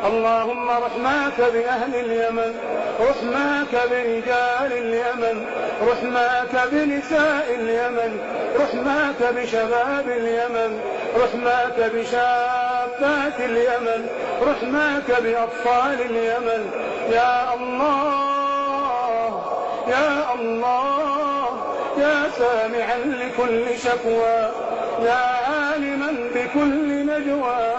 اللهم رحماك بأهل اليمن، رحماك برجال اليمن، رحماك بنساء اليمن، رحماك بشباب اليمن، رحماك بشابات اليمن، رحماك بأطفال اليمن. يا الله يا الله، يا سامعا لكل شكوى، يا عالما بكل نجوى،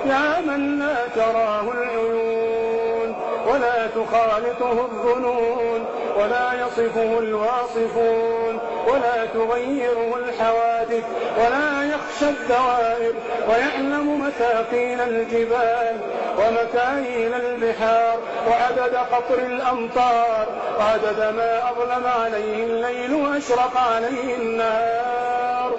يا من لا تراه العيون ولا تخالطه الظنون ولا يصفه الواصفون ولا تغيره الحوادث ولا يخشى الدوائر، ويعلم مثاقيل الجبال ومكاييل البحار وعدد قطر الأمطار وعدد ما أظلم عليه الليل وأشرق عليه النهار.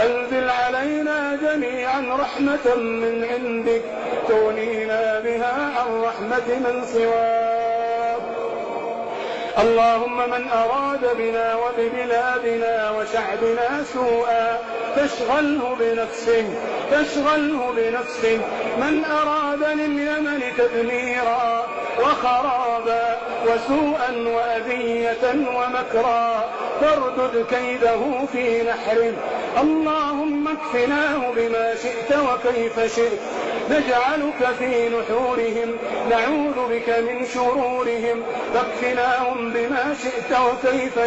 أنزل علينا جميعا رحمة من عندك تغنينا بها عن رحمة من سواك. اللهم من أراد بنا وببلادنا وشعبنا سوءا فاشغله بنفسه. من أراد لليمن تدميرا وخرابا وسوءا وأذية ومكرا فاردد كيده في نحره. اللهم اكفناه بما شئت وكيف شئت، نجعلك في نحورهم، نعوذ بك من شرورهم، فاكفناهم بما شئت وكيف شئت.